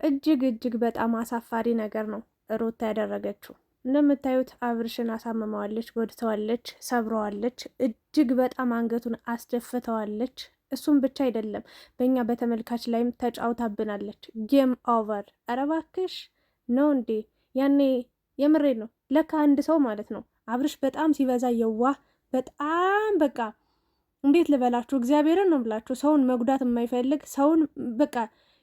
እጅግ በጣም አሳፋሪ ነገር ነው ሩታ ያደረገችው። እንደምታዩት አብርሽን አሳምመዋለች፣ ጎድተዋለች፣ ሰብረዋለች፣ እጅግ በጣም አንገቱን አስደፍተዋለች። እሱም ብቻ አይደለም በእኛ በተመልካች ላይም ተጫውታብናለች። ጌም ኦቨር። ኧረ እባክሽ ነው እንዴ? ያኔ የምሬ ነው። ለካ አንድ ሰው ማለት ነው አብርሽ በጣም ሲበዛ የዋህ በጣም በቃ እንዴት ልበላችሁ፣ እግዚአብሔርን ነው ብላችሁ ሰውን መጉዳት የማይፈልግ ሰውን በቃ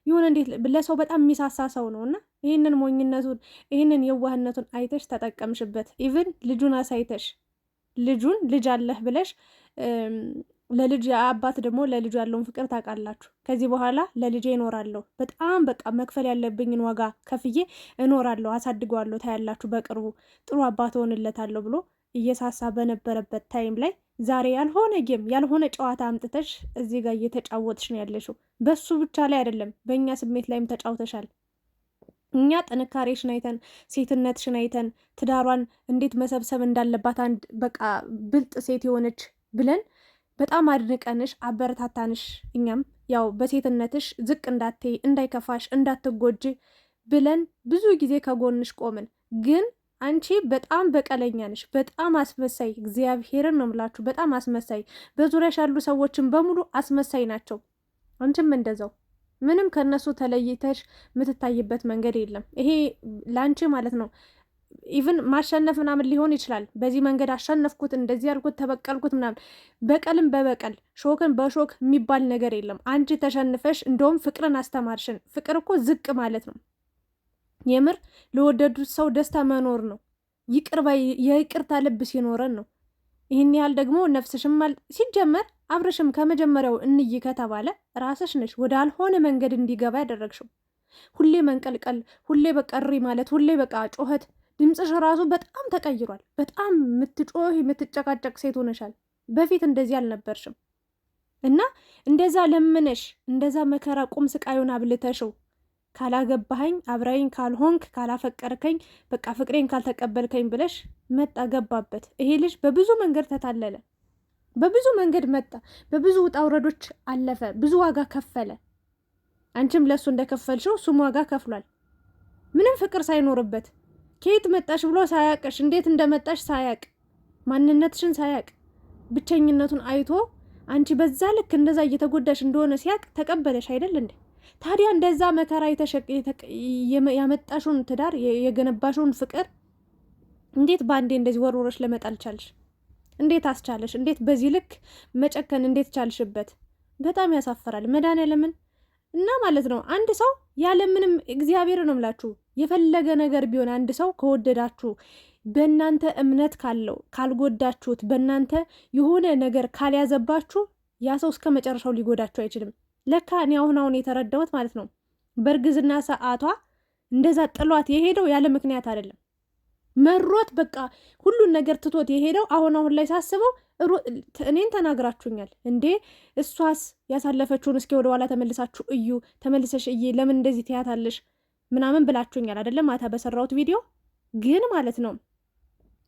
ይሁን እንዴት ለሰው በጣም የሚሳሳ ሰው ነው። እና ይህንን ሞኝነቱን ይህንን የዋህነቱን አይተሽ ተጠቀምሽበት። ኢቭን ልጁን አሳይተሽ ልጁን ልጅ አለህ ብለሽ ለልጅ አባት ደግሞ ለልጁ ያለውን ፍቅር ታውቃላችሁ። ከዚህ በኋላ ለልጄ እኖራለሁ፣ በጣም በቃ መክፈል ያለብኝን ዋጋ ከፍዬ እኖራለሁ፣ አሳድገዋለሁ፣ ታያላችሁ፣ በቅርቡ ጥሩ አባት ሆንለታለሁ ብሎ እየሳሳ በነበረበት ታይም ላይ ዛሬ ያልሆነ ጌም ያልሆነ ጨዋታ አምጥተሽ እዚህ ጋር እየተጫወትሽ ነው ያለሽው። በሱ ብቻ ላይ አይደለም በእኛ ስሜት ላይም ተጫውተሻል። እኛ ጥንካሬሽን አይተን ሴትነትሽን አይተን ትዳሯን እንዴት መሰብሰብ እንዳለባት አንድ በቃ ብልጥ ሴት የሆነች ብለን በጣም አድንቀንሽ አበረታታንሽ። እኛም ያው በሴትነትሽ ዝቅ እንዳትይ እንዳይከፋሽ እንዳትጎጂ ብለን ብዙ ጊዜ ከጎንሽ ቆምን። ግን አንቺ በጣም በቀለኛ ነሽ፣ በጣም አስመሳይ። እግዚአብሔርን ነው የምላችሁ፣ በጣም አስመሳይ። በዙሪያሽ ያሉ ሰዎችን በሙሉ አስመሳይ ናቸው። አንቺም እንደዛው ምንም ከነሱ ተለይተሽ የምትታይበት መንገድ የለም። ይሄ ለአንቺ ማለት ነው ኢቭን ማሸነፍ ምናምን ሊሆን ይችላል። በዚህ መንገድ አሸነፍኩት፣ እንደዚህ ያልኩት፣ ተበቀልኩት ምናምን። በቀልም በበቀል ሾክን በሾክ የሚባል ነገር የለም። አንቺ ተሸንፈሽ እንደውም ፍቅርን አስተማርሽን። ፍቅር እኮ ዝቅ ማለት ነው። የምር ለወደዱት ሰው ደስታ መኖር ነው። የይቅርታ ልብ ሲኖረን ነው። ይህን ያህል ደግሞ ነፍስሽም ሲጀመር አብረሽም ከመጀመሪያው እንይ ከተባለ ራስሽ ነሽ ወደ አልሆነ መንገድ እንዲገባ ያደረግሽው። ሁሌ መንቀልቀል፣ ሁሌ በቃ እሪ ማለት፣ ሁሌ በቃ ጮኸት። ድምፅሽ ራሱ በጣም ተቀይሯል። በጣም የምትጮህ የምትጨቃጨቅ ሴት ሆነሻል። በፊት እንደዚህ አልነበርሽም። እና እንደዛ ለምነሽ እንደዛ መከራ ቁም ስቃዩን አብልተሽው ካላገባኸኝ አብራኝ ካልሆንክ ካላፈቀርከኝ በቃ ፍቅሬን ካልተቀበልከኝ ብለሽ መጣ ገባበት። ይሄ ልጅ በብዙ መንገድ ተታለለ፣ በብዙ መንገድ መጣ፣ በብዙ ውጣ ውረዶች አለፈ፣ ብዙ ዋጋ ከፈለ። አንቺም ለሱ እንደከፈልሽው እሱም ዋጋ ከፍሏል። ምንም ፍቅር ሳይኖርበት ከየት መጣሽ ብሎ ሳያቅሽ፣ እንዴት እንደመጣሽ ሳያቅ፣ ማንነትሽን ሳያቅ፣ ብቸኝነቱን አይቶ አንቺ በዛ ልክ እንደዛ እየተጎዳሽ እንደሆነ ሲያቅ ተቀበለሽ አይደል እንዴ? ታዲያ እንደዛ መከራ ያመጣሽውን ትዳር የገነባሽውን ፍቅር እንዴት በአንዴ እንደዚህ ወርወሮች ለመጣል ቻልሽ? እንዴት አስቻለሽ? እንዴት በዚህ ልክ መጨከን እንዴት ቻልሽበት? በጣም ያሳፈራል። መድኃኒዓለምን እና ማለት ነው አንድ ሰው ያለምንም እግዚአብሔር ነው የምላችሁ የፈለገ ነገር ቢሆን አንድ ሰው ከወደዳችሁ በእናንተ እምነት ካለው ካልጎዳችሁት በእናንተ የሆነ ነገር ካልያዘባችሁ ያ ሰው እስከ መጨረሻው ሊጎዳችሁ አይችልም። ለካ እኔ አሁን የተረዳሁት ማለት ነው በእርግዝና ሰዓቷ እንደዛ ጥሏት የሄደው ያለ ምክንያት አይደለም። መሮት በቃ ሁሉን ነገር ትቶት የሄደው አሁን ላይ ሳስበው እኔን ተናግራችሁኛል እንዴ? እሷስ ያሳለፈችውን እስኪ ወደ ኋላ ተመልሳችሁ እዩ፣ ተመልሰሽ እይ፣ ለምን እንደዚህ ትያታለሽ ምናምን ብላችሁኛል አይደለም? ማታ በሰራሁት ቪዲዮ ግን ማለት ነው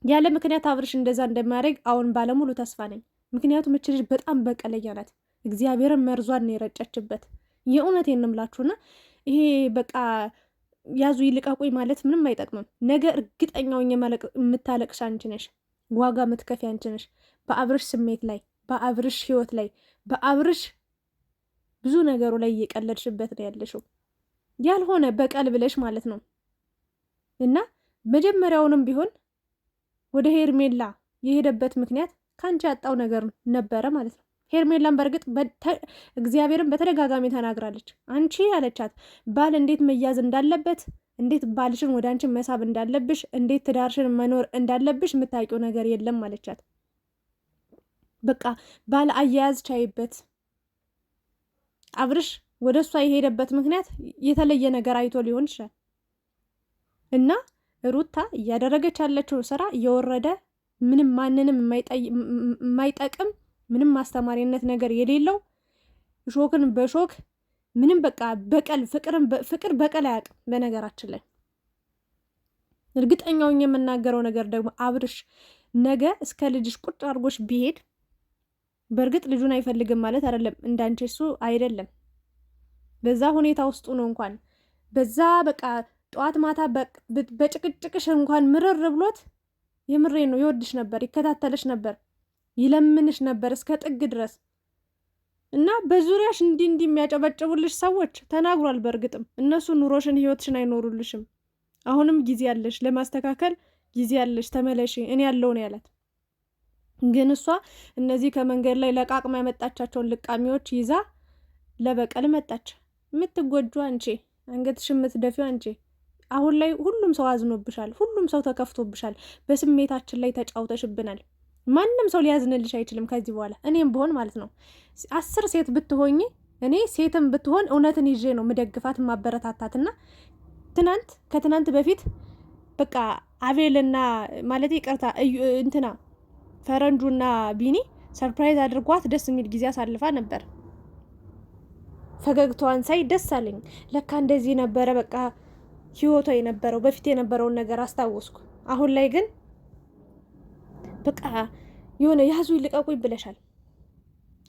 ያለ ምክንያት አብርሽ እንደዛ እንደማያደርግ አሁን ባለሙሉ ተስፋ ነኝ። ምክንያቱም እች ልጅ በጣም በቀለኛ ናት። እግዚአብሔርን መርዟን ነው የረጨችበት። የእውነቴን ነው የምላችሁና ይሄ በቃ ያዙ ይልቀቁኝ ማለት ምንም አይጠቅምም። ነገ እርግጠኛው የምታለቅሽ አንቺ ነሽ፣ ዋጋ የምትከፊ አንቺ ነሽ። በአብርሽ ስሜት ላይ፣ በአብርሽ ህይወት ላይ፣ በአብርሽ ብዙ ነገሩ ላይ እየቀለድሽበት ነው ያለሽው ያልሆነ በቀል ብለሽ ማለት ነው። እና መጀመሪያውንም ቢሆን ወደ ሄርሜላ የሄደበት ምክንያት ከአንቺ ያጣው ነገር ነበረ ማለት ነው። ሄርሜላን በእርግጥ እግዚአብሔርን በተደጋጋሚ ተናግራለች። አንቺ ያለቻት ባል እንዴት መያዝ እንዳለበት፣ እንዴት ባልሽን ወደ አንቺን መሳብ እንዳለብሽ፣ እንዴት ትዳርሽን መኖር እንዳለብሽ የምታውቂው ነገር የለም አለቻት። በቃ ባል አያያዝ ቻይበት። አብርሽ ወደ እሷ የሄደበት ምክንያት የተለየ ነገር አይቶ ሊሆን ይችላል። እና ሩታ እያደረገች ያለችው ስራ እየወረደ ምንም ማንንም የማይጠቅም ምንም ማስተማሪነት ነገር የሌለው ሾክን በሾክ ምንም በቃ በቀል ፍቅር በቀል አያውቅም። በነገራችን ላይ እርግጠኛው የምናገረው ነገር ደግሞ አብርሽ ነገ እስከ ልጅሽ ቁጭ አድርጎሽ ቢሄድ በእርግጥ ልጁን አይፈልግም ማለት አይደለም። እንዳንቺ እሱ አይደለም። በዛ ሁኔታ ውስጡ ነው እንኳን በዛ በቃ ጠዋት ማታ በጭቅጭቅሽ እንኳን ምርር ብሎት የምሬ ነው ይወድሽ ነበር፣ ይከታተልሽ ነበር፣ ይለምንሽ ነበር እስከ ጥግ ድረስ እና በዙሪያሽ እንዲህ የሚያጨበጭቡልሽ ሰዎች ተናግሯል። በእርግጥም እነሱ ኑሮሽን ህይወትሽን አይኖሩልሽም። አሁንም ጊዜ ያለሽ ለማስተካከል ጊዜ ያለሽ፣ ተመለሺ፣ እኔ ያለው ነው ያላት። ግን እሷ እነዚህ ከመንገድ ላይ ለቃቅማ ያመጣቻቸውን ልቃሚዎች ይዛ ለበቀል መጣች። የምትጎጁ አንቺ፣ አንገትሽ የምትደፊው አንቺ። አሁን ላይ ሁሉም ሰው አዝኖብሻል፣ ሁሉም ሰው ተከፍቶብሻል፣ በስሜታችን ላይ ተጫውተሽብናል። ማንም ሰው ሊያዝንልሽ አይችልም ከዚህ በኋላ። እኔም ብሆን ማለት ነው 10 ሴት ብትሆኝ፣ እኔ ሴትም ብትሆን እውነትን ይዤ ነው ምደግፋት ማበረታታትና ከትናንት በፊት በቃ አቤልና ማለት ይቅርታ እንትና ፈረንጁና ቢኒ ሰርፕራይዝ አድርጓት ደስ የሚል ጊዜ አሳልፋ ነበር። ፈገግታዋን ሳይ ደስ አለኝ። ለካ እንደዚህ ነበረ በቃ ህይወቷ የነበረው፣ በፊት የነበረውን ነገር አስታወስኩ። አሁን ላይ ግን በቃ የሆነ ያዙ ይልቀቁኝ ብለሻል።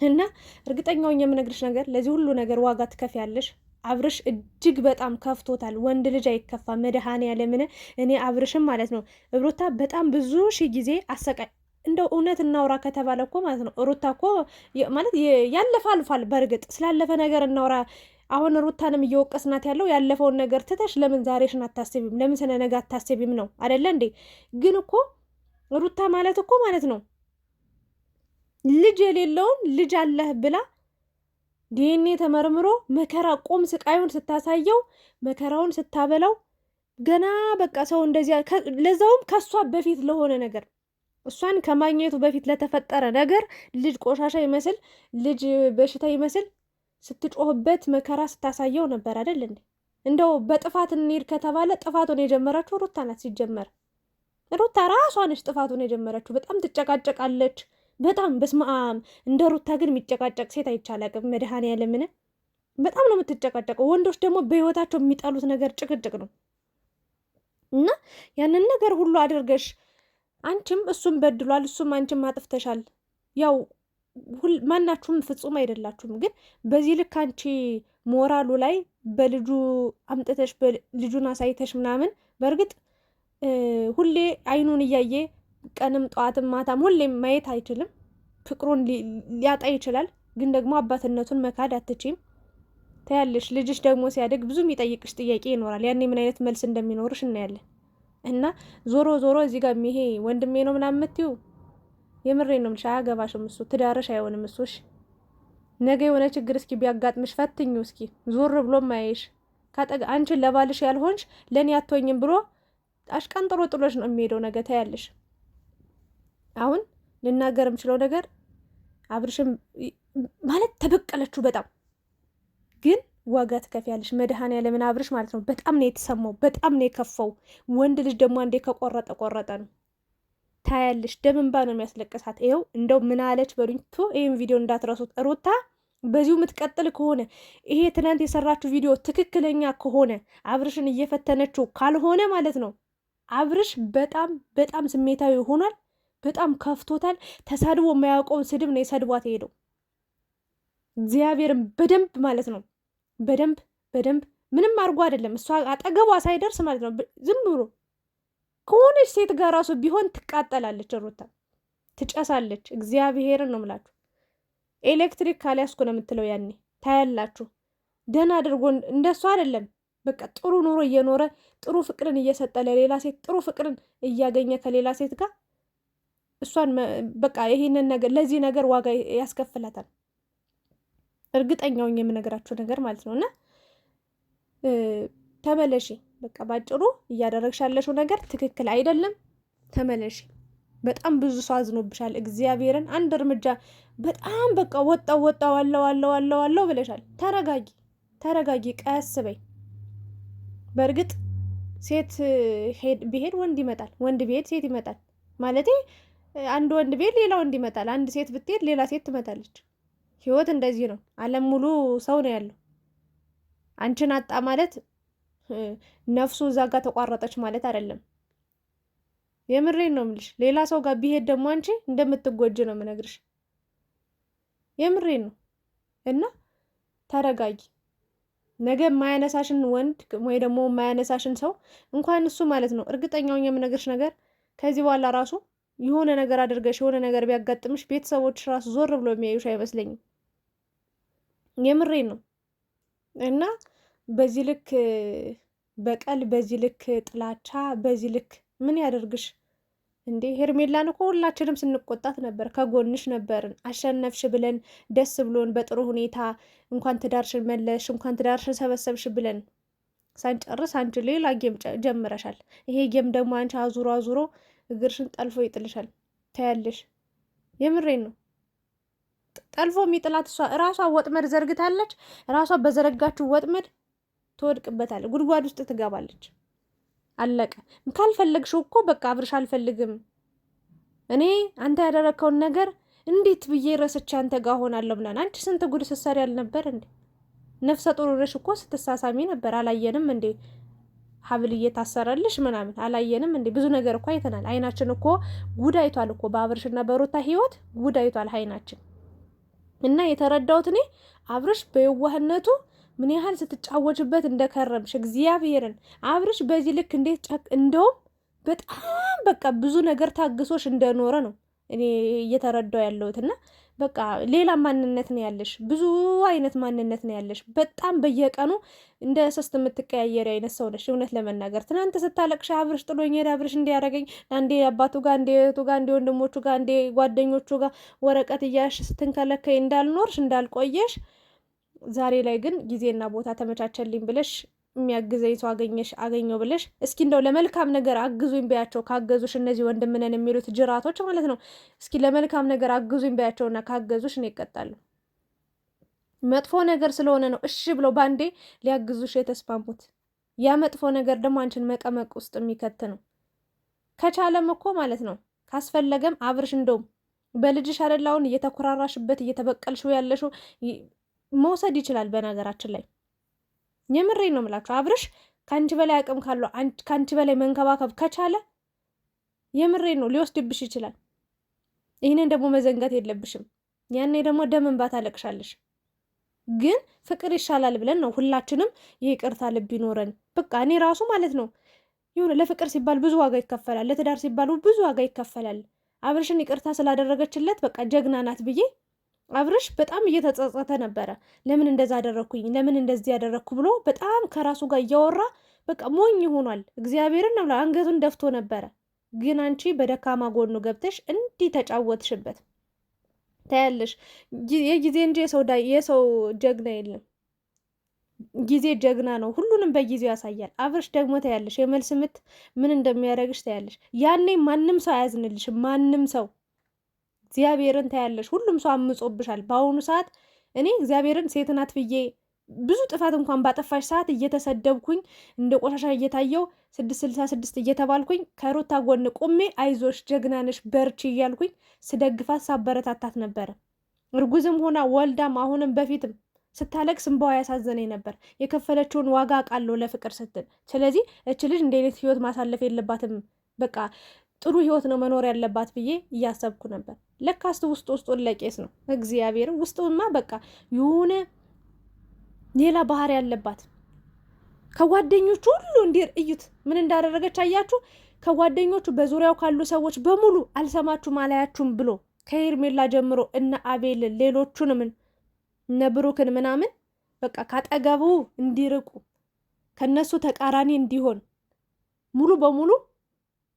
እና እርግጠኛውን የምነግርሽ ነገር ለዚህ ሁሉ ነገር ዋጋ ትከፍያለሽ። አብርሽ እጅግ በጣም ከፍቶታል። ወንድ ልጅ አይከፋ መድኃኔዓለምን። እኔ አብርሽም ማለት ነው ሩታ በጣም ብዙ ሺህ ጊዜ አሰቃይ እንደው እውነት እናውራ ከተባለ እኮ ማለት ነው ሩታ እኮ ማለት ያለፈ አልፏል። በእርግጥ ስላለፈ ነገር እናውራ። አሁን ሩታንም እየወቀስናት ያለው ያለፈውን ነገር ትተሽ ለምን ዛሬሽን አታስቢም? ለምን ስለ ነገ አታስቢም ነው አይደለ እንዴ? ግን እኮ ሩታ ማለት እኮ ማለት ነው ልጅ የሌለውን ልጅ አለህ ብላ ዲኤንኤ ተመርምሮ መከራ ቁም ስቃዩን ስታሳየው መከራውን ስታበላው ገና በቃ ሰው እንደዚያ ለዛውም ከሷ በፊት ለሆነ ነገር እሷን ከማግኘቱ በፊት ለተፈጠረ ነገር ልጅ ቆሻሻ ይመስል ልጅ በሽታ ይመስል ስትጮህበት መከራ ስታሳየው ነበር አይደል እንዴ? እንደው በጥፋት እንሂድ ከተባለ ጥፋቱን የጀመረችው ሩታ ናት። ሲጀመር ሩታ ራሷ ነች ጥፋቱን የጀመረችው። በጣም ትጨቃጨቃለች። በጣም በስማም እንደ ሩታ ግን የሚጨቃጨቅ ሴት አይቻላቅም። መድኃኔዓለምን በጣም ነው የምትጨቃጨቀው። ወንዶች ደግሞ በህይወታቸው የሚጠሉት ነገር ጭቅጭቅ ነው። እና ያንን ነገር ሁሉ አድርገሽ አንቺም እሱም በድሏል፣ እሱም አንቺም አጥፍተሻል። ያው ማናችሁም ፍጹም አይደላችሁም። ግን በዚህ ልክ አንቺ ሞራሉ ላይ በልጁ አምጥተሽ ልጁን አሳይተሽ ምናምን በእርግጥ ሁሌ አይኑን እያየ ቀንም ጠዋትም ማታም ሁሌም ማየት አይችልም። ፍቅሩን ሊያጣ ይችላል። ግን ደግሞ አባትነቱን መካድ አትችይም። ታያለሽ። ልጅሽ ደግሞ ሲያደግ ብዙ የሚጠይቅሽ ጥያቄ ይኖራል። ያኔ ምን አይነት መልስ እንደሚኖርሽ እናያለን። እና ዞሮ ዞሮ እዚህ ጋር ይሄ ወንድሜ ነው ምናምን የምትይው የምሬ ነው የምልሽ፣ አያገባሽም። እሱ ትዳርሽ አይሆንም። እሱሽ ነገ የሆነ ችግር እስኪ ቢያጋጥምሽ ፈትኙ እስኪ ዞር ብሎ ማየሽ አንቺን ለባልሽ ያልሆንሽ ለእኔ አትሆኝም ብሎ አሽቀንጥሮ ጥሎሽ ነው የሚሄደው። ነገ ታያለሽ። አሁን ልናገር የምችለው ነገር አብርሽም ማለት ተበቀለችው በጣም ግን ዋጋ ትከፍያለሽ። መድኃኔዓለምን አብርሽ ማለት ነው በጣም ነው የተሰማው፣ በጣም ነው የከፋው። ወንድ ልጅ ደግሞ አንዴ ከቆረጠ ቆረጠ ነው። ታያለሽ። ደም እንባ ነው የሚያስለቅሳት። ይኸው እንደው ምን አለች በሉኝ። ይህን ቪዲዮ እንዳትረሱት። ሩታ በዚሁ የምትቀጥል ከሆነ ይሄ ትናንት የሰራችው ቪዲዮ ትክክለኛ ከሆነ አብርሽን እየፈተነችው ካልሆነ ማለት ነው አብርሽ በጣም በጣም ስሜታዊ ሆኗል። በጣም ከፍቶታል። ተሳድቦ የማያውቀውን ስድብ ነው የሰድቧት የሄደው። እግዚአብሔርን በደንብ ማለት ነው በደንብ ምንም አድርጎ አይደለም። እሷ አጠገቧ ሳይደርስ ማለት ነው ዝም ብሎ ከሆነች ሴት ጋር ራሱ ቢሆን ትቃጠላለች፣ ሩታ ትጨሳለች። እግዚአብሔርን ነው የምላችሁ። ኤሌክትሪክ ካልያዝኩ ነው የምትለው ያኔ ታያላችሁ። ደህና አድርጎ እንደሷ አይደለም። በቃ ጥሩ ኑሮ እየኖረ ጥሩ ፍቅርን እየሰጠ ለሌላ ሴት ጥሩ ፍቅርን እያገኘ ከሌላ ሴት ጋር እሷን በቃ ይሄንን ነገር ለዚህ ነገር ዋጋ ያስከፍላታል። እርግጠኛውን የምነግራችሁ ነገር ማለት ነው። እና ተመለሺ፣ በቃ ባጭሩ እያደረግሽ ያለሽው ነገር ትክክል አይደለም። ተመለሺ። በጣም ብዙ ሰው አዝኖብሻል። እግዚአብሔርን አንድ እርምጃ በጣም በቃ ወጣው አለው ብለሻል። ተረጋጊ፣ ቀስ በይ። በእርግጥ ሴት ቢሄድ ወንድ ይመጣል፣ ወንድ ቢሄድ ሴት ይመጣል። ማለቴ አንድ ወንድ ቢሄድ ሌላ ወንድ ይመጣል፣ አንድ ሴት ብትሄድ ሌላ ሴት ትመጣለች። ህይወት እንደዚህ ነው። ዓለም ሙሉ ሰው ነው ያለው። አንቺን አጣ ማለት ነፍሱ እዛ ጋር ተቋረጠች ማለት አይደለም። የምሬን ነው የምልሽ። ሌላ ሰው ጋር ቢሄድ ደግሞ አንቺ እንደምትጎጅ ነው የምነግርሽ። የምሬን ነው። እና ተረጋጊ። ነገ የማያነሳሽን ወንድ ወይ ደግሞ የማያነሳሽን ሰው እንኳን እሱ ማለት ነው። እርግጠኛውን የምነግርሽ ነገር ከዚህ በኋላ ራሱ የሆነ ነገር አድርገሽ የሆነ ነገር ቢያጋጥምሽ ቤተሰቦች ራሱ ዞር ብሎ የሚያዩሽ አይመስለኝም። የምሬን ነው። እና በዚህ ልክ በቀል፣ በዚህ ልክ ጥላቻ፣ በዚህ ልክ ምን ያደርግሽ እንዴ? ሄርሜላን እኮ ሁላችንም ስንቆጣት ነበር፣ ከጎንሽ ነበርን። አሸነፍሽ ብለን ደስ ብሎን በጥሩ ሁኔታ እንኳን ትዳርሽን መለሽ፣ እንኳን ትዳርሽን ሰበሰብሽ ብለን ሳንጨርስ አንቺ ሌላ ጌም ጀምረሻል። ይሄ ጌም ደግሞ አንቺ አዙሮ አዙሮ እግርሽን ጠልፎ ይጥልሻል። ታያለሽ። የምሬን ነው። ጠልፎ የሚጥላት እራሷ ወጥመድ ዘርግታለች። እራሷ በዘረጋችው ወጥመድ ትወድቅበታለች፣ ጉድጓድ ውስጥ ትገባለች። አለቀ። ካልፈለግሽው እኮ በቃ አብርሽ አልፈልግም፣ እኔ አንተ ያደረግከውን ነገር እንዴት ብዬ ረስቼ አንተ ጋር ሆናለሁ ብለን አንቺ ስንት ጉድ ስትሰሪ አልነበር እንዴ? ነፍሰ ጡር ነሽ እኮ ስትሳሳሚ ነበር። አላየንም እንዴ? ሀብል እየታሰረልሽ ምናምን አላየንም እንዴ? ብዙ ነገር እኮ አይተናል። አይናችን እኮ ጉድ አይቷል እኮ በአብርሽና በሩታ ህይወት ጉድ አይቷል አይናችን። እና የተረዳሁት እኔ አብርሽ በየዋህነቱ ምን ያህል ስትጫወችበት እንደከረምሽ እግዚአብሔርን። አብርሽ በዚህ ልክ እንዴት እንደውም በጣም በቃ ብዙ ነገር ታግሶሽ እንደኖረ ነው እኔ እየተረዳው ያለሁት። እና በቃ ሌላ ማንነት ነው ያለሽ፣ ብዙ አይነት ማንነት ነው ያለሽ። በጣም በየቀኑ እንደ እስስት የምትቀያየሪ አይነት ሰው ነሽ። እውነት ለመናገር ትናንት ስታለቅሽ አብርሽ ጥሎኝ ሄደ፣ አብርሽ እንዲያደርገኝ አንዴ አባቱ ጋር፣ አንዴ እህቱ ጋር፣ አንዴ ወንድሞቹ ጋር፣ አንዴ ጓደኞቹ ጋር ወረቀት እያሽ ስትንከለከይ እንዳልኖርሽ እንዳልቆየሽ፣ ዛሬ ላይ ግን ጊዜና ቦታ ተመቻቸልኝ ብለሽ የሚያግዘኝ ሰው አገኘው ብለሽ እስኪ እንደው ለመልካም ነገር አግዙኝ በያቸው። ካገዙሽ እነዚህ ወንድምነን የሚሉት ጅራቶች ማለት ነው። እስኪ ለመልካም ነገር አግዙኝ በያቸውና ካገዙሽ እኔ እቀጣለሁ። መጥፎ ነገር ስለሆነ ነው እሺ ብለው ባንዴ ሊያግዙሽ የተስማሙት። ያ መጥፎ ነገር ደግሞ አንቺን መቀመቅ ውስጥ የሚከት ነው። ከቻለም እኮ ማለት ነው ካስፈለገም አብርሽ እንደውም በልጅሽ አይደላውን እየተኮራራሽበት እየተበቀልሽው ያለሽው መውሰድ ይችላል። በነገራችን ላይ የምሬ ነው የምላችሁ። አብርሽ ከአንቺ በላይ አቅም ካለው ከአንቺ በላይ መንከባከብ ከቻለ የምሬ ነው ሊወስድብሽ ይችላል። ይህንን ደግሞ መዘንጋት የለብሽም። ያኔ ደግሞ ደም እንባ ታለቅሻለሽ። ግን ፍቅር ይሻላል ብለን ነው ሁላችንም ይቅርታ ልብ ይኖረን። በቃ እኔ ራሱ ማለት ነው የሆነ ለፍቅር ሲባል ብዙ ዋጋ ይከፈላል፣ ለትዳር ሲባል ብዙ ዋጋ ይከፈላል። አብርሽን ይቅርታ ስላደረገችለት በቃ ጀግና ናት ብዬ አብርሽ በጣም እየተጸጸተ ነበረ። ለምን እንደዛ አደረግኩኝ፣ ለምን እንደዚህ ያደረግኩ ብሎ በጣም ከራሱ ጋር እያወራ በቃ ሞኝ ሆኗል። እግዚአብሔርን ነው አንገቱን ደፍቶ ነበረ። ግን አንቺ በደካማ ጎኑ ገብተሽ እንዲህ ተጫወትሽበት። ታያለሽ፣ የጊዜ እንጂ የሰው ጀግና የለም። ጊዜ ጀግና ነው፣ ሁሉንም በጊዜው ያሳያል። አብርሽ ደግሞ ታያለሽ የመልስ ምት ምን እንደሚያደርግሽ ታያለሽ። ያኔ ማንም ሰው አያዝንልሽም፣ ማንም ሰው እግዚአብሔርን ታያለሽ። ሁሉም ሰው አምጾብሻል። በአሁኑ ሰዓት እኔ እግዚአብሔርን ሴት ናት ብዬ ብዙ ጥፋት እንኳን ባጠፋሽ ሰዓት እየተሰደብኩኝ እንደ ቆሻሻ እየታየው 666 እየተባልኩኝ ከሩታ ጎን ቁሜ አይዞሽ ጀግናነሽ በርቺ እያልኩኝ ስደግፋት ሳበረታታት ነበረ። እርጉዝም ሆና ወልዳም አሁንም በፊትም ስታለቅስ እንባዋ ያሳዘነኝ ነበር። የከፈለችውን ዋጋ አውቃለሁ ለፍቅር ስትል። ስለዚህ እች ልጅ እንደ አይነት ህይወት ማሳለፍ የለባትም፣ በቃ ጥሩ ህይወት ነው መኖር ያለባት ብዬ እያሰብኩ ነበር። ለካስ ውስጡን ለቄስ ነው። እግዚአብሔር ውስጡማ በቃ የሆነ ሌላ ባህሪ ያለባት። ከጓደኞቹ ሁሉ እንዲር እዩት ምን እንዳደረገች አያችሁ? ከጓደኞቹ በዙሪያው ካሉ ሰዎች በሙሉ አልሰማችሁም አላያችሁም ብሎ ከሄርሜላ ጀምሮ እነ አቤልን ሌሎቹንም እነ ብሩክን ምናምን በቃ ካጠገቡ እንዲርቁ ከነሱ ተቃራኒ እንዲሆን ሙሉ በሙሉ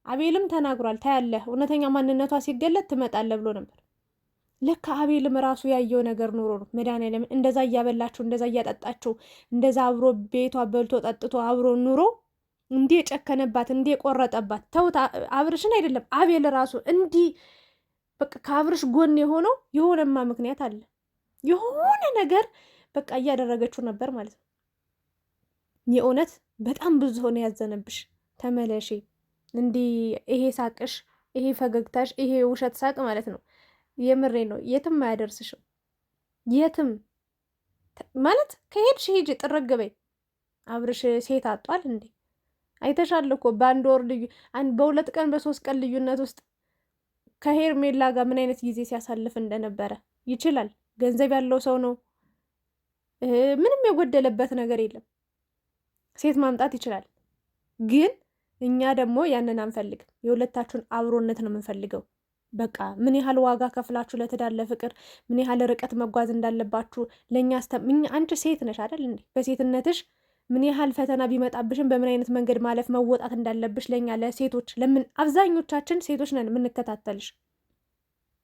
አቤልም ተናግሯል። ታያለህ እውነተኛ ማንነቷ ሲገለጥ ትመጣለህ ብሎ ነበር። ለካ አቤልም ራሱ ያየው ነገር ኑሮ ነው። መድኃኒዓለም እንደዛ እያበላችሁ እንደዛ እያጠጣችሁ እንደዛ አብሮ ቤቷ በልቶ ጠጥቶ አብሮ ኑሮ እንዲህ የጨከነባት እንዲህ የቆረጠባት ተውት። አብርሽን አይደለም አቤል ራሱ እንዲህ በቃ ከአብርሽ ጎን የሆነው የሆነማ ምክንያት አለ። የሆነ ነገር በቃ እያደረገችው ነበር ማለት ነው። የእውነት በጣም ብዙ ሆነ ያዘነብሽ። ተመለሺ። እንዲህ ይሄ ሳቅሽ፣ ይሄ ፈገግታሽ፣ ይሄ ውሸት ሳቅ ማለት ነው። የምሬ ነው። የትም አያደርስሽም። የትም ማለት ከሄድሽ ሂጂ ጥርግ በይ። አብርሽ ሴት አጧል እንዴ? አይተሻል እኮ በአንድ ወር በሁለት ቀን በሶስት ቀን ልዩነት ውስጥ ከሄርሜላ ጋር ምን አይነት ጊዜ ሲያሳልፍ እንደነበረ። ይችላል። ገንዘብ ያለው ሰው ነው። ምንም የጎደለበት ነገር የለም። ሴት ማምጣት ይችላል። ግን እኛ ደግሞ ያንን አንፈልግም። የሁለታችሁን አብሮነት ነው የምንፈልገው። በቃ ምን ያህል ዋጋ ከፍላችሁ ለትዳር ለፍቅር ምን ያህል ርቀት መጓዝ እንዳለባችሁ ለእኛ አንቺ ሴት ነሽ አይደል እንዴ? በሴትነትሽ ምን ያህል ፈተና ቢመጣብሽም በምን አይነት መንገድ ማለፍ መወጣት እንዳለብሽ ለእኛ ለሴቶች አብዛኞቻችን ሴቶች ነን የምንከታተልሽ።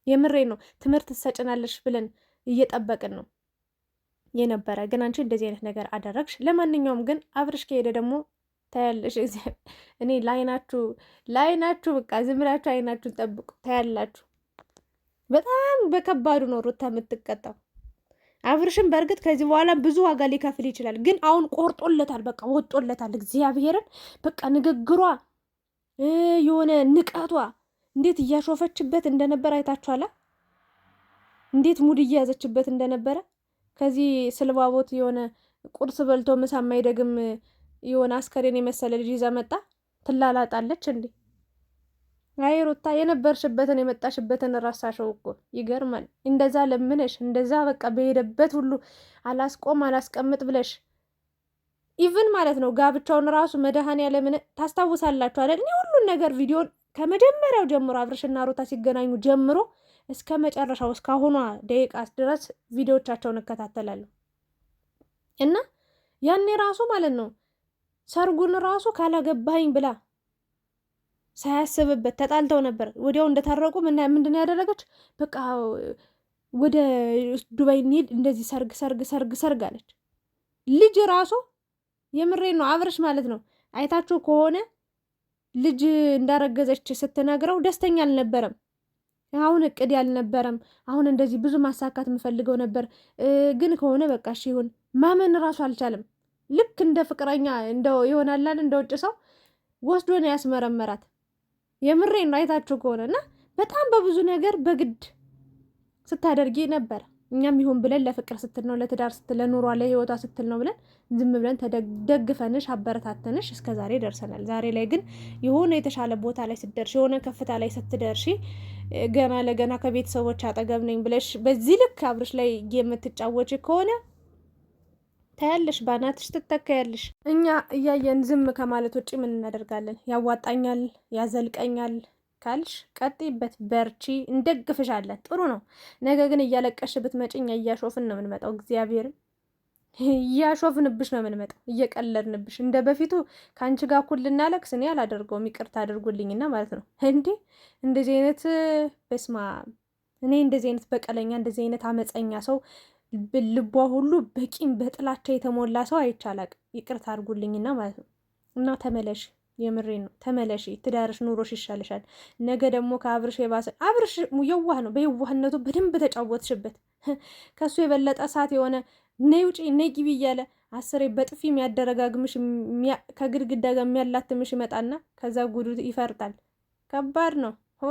የምሬ ነው። ትምህርት ትሰጭናለሽ ብለን እየጠበቅን ነው የነበረ። ግን አንቺ እንደዚህ አይነት ነገር አደረግሽ። ለማንኛውም ግን አብርሽ ከሄደ ደግሞ ታያለሽ። እኔ ላይናችሁ በቃ ዝም ብላችሁ አይናችሁን ጠብቁ፣ ታያላችሁ። በጣም በከባዱ ነው ሩታ የምትቀጣው። አብርሽን በእርግጥ ከዚህ በኋላ ብዙ ዋጋ ሊከፍል ይችላል። ግን አሁን ቆርጦለታል፣ በቃ ወጦለታል። እግዚአብሔርን በቃ ንግግሯ የሆነ ንቀቷ እንዴት እያሾፈችበት እንደነበረ አይታችኋላ? እንዴት ሙድ እየያዘችበት እንደነበረ። ከዚህ ስልባቦት የሆነ ቁርስ በልቶ ምሳ የማይደግም የሆነ አስከሬን የመሰለ ልጅ ይዛ መጣ። ትላላጣለች እንዴ! አይ ሩታ የነበርሽበትን የመጣሽበትን ረሳሽው እኮ። ይገርማል። እንደዛ ለምነሽ እንደዛ በቃ በሄደበት ሁሉ አላስቀምጥ ብለሽ ኢቭን ማለት ነው ጋብቻውን ራሱ መድኃኔዓለምን ታስታውሳላችሁ አይደል? እኔ ሁሉን ነገር ቪዲዮን ከመጀመሪያው ጀምሮ አብርሽና ሩታ ሲገናኙ ጀምሮ እስከ መጨረሻው እስካሁኗ ደቂቃ ድረስ ቪዲዮቻቸውን እከታተላለሁ እና ያኔ ራሱ ማለት ነው ሰርጉን ራሱ ካላገባኝ ብላ ሳያስብበት ተጣልተው ነበር። ወዲያው እንደታረቁ ምንድን ያደረገች በቃ ወደ ዱባይ እንሂድ እንደዚህ ሰርግ አለች። ልጅ ራሱ የምሬን ነው አብርሽ ማለት ነው አይታችሁ ከሆነ ልጅ እንዳረገዘች ስትነግረው ደስተኛ አልነበረም። አሁን እቅድ ያልነበረም አሁን እንደዚህ ብዙ ማሳካት የምፈልገው ነበር፣ ግን ከሆነ በቃ እሺ ይሁን ማመን ራሱ አልቻለም። ልክ እንደ ፍቅረኛ እንደው ይሆናላል እንደ ውጭ ሰው ወስዶ ነው ያስመረመራት። የምሬን ነው አይታችሁ ከሆነ እና በጣም በብዙ ነገር በግድ ስታደርጊ ነበር። እኛም ይሁን ብለን ለፍቅር ስትል ነው ለትዳር ስትል ለኑሯ ለህይወቷ ስትል ነው ብለን ዝም ብለን ደግፈንሽ አበረታተንሽ እስከ ዛሬ ደርሰናል። ዛሬ ላይ ግን የሆነ የተሻለ ቦታ ላይ ስትደርሺ የሆነ ከፍታ ላይ ስትደርሺ ገና ለገና ከቤተሰቦች አጠገብ ነኝ ብለሽ በዚህ ልክ አብርሽ ላይ የምትጫወች ከሆነ ታያለሽ፣ ባናትሽ ትተካያለሽ። እኛ እያየን ዝም ከማለት ውጭ ምን እናደርጋለን? ያዋጣኛል ያዘልቀኛል ካልሽ ቀጥይበት፣ በርቺ፣ እንደግፍሻለን። ጥሩ ነው። ነገ ግን እያለቀሽ ብትመጪ እኛ እያሾፍን ነው የምንመጣው። እግዚአብሔርን እያሾፍንብሽ ነው የምንመጣው፣ እየቀለድንብሽ። እንደ በፊቱ ከአንቺ ጋር እኩል ልናለቅስ እኔ አላደርገውም። ይቅርታ አድርጉልኝና ማለት ነው እንዴ እንደዚህ አይነት በስማ እኔ እንደዚህ አይነት በቀለኛ እንደዚህ አይነት አመፀኛ ሰው ልቧ ሁሉ በቂም በጥላቻ የተሞላ ሰው አይቻላቅ። ይቅርታ አድርጉልኝና ማለት ነው። እና ተመለሽ፣ የምሬን ነው ተመለሽ። ትዳርሽ ኑሮሽ ይሻልሻል። ነገ ደግሞ ከአብርሽ የባሰ አብርሽ የዋህ ነው። በየዋህነቱ በደንብ ተጫወትሽበት። ከሱ የበለጠ ሰዓት የሆነ ነይ ውጪ ነይ ግቢ እያለ አስሬ በጥፊ የሚያደረጋግምሽ ከግድግዳ ጋር የሚያላትምሽ ይመጣና ከዛ ጉዱ ይፈርጣል። ከባድ ነው ሆ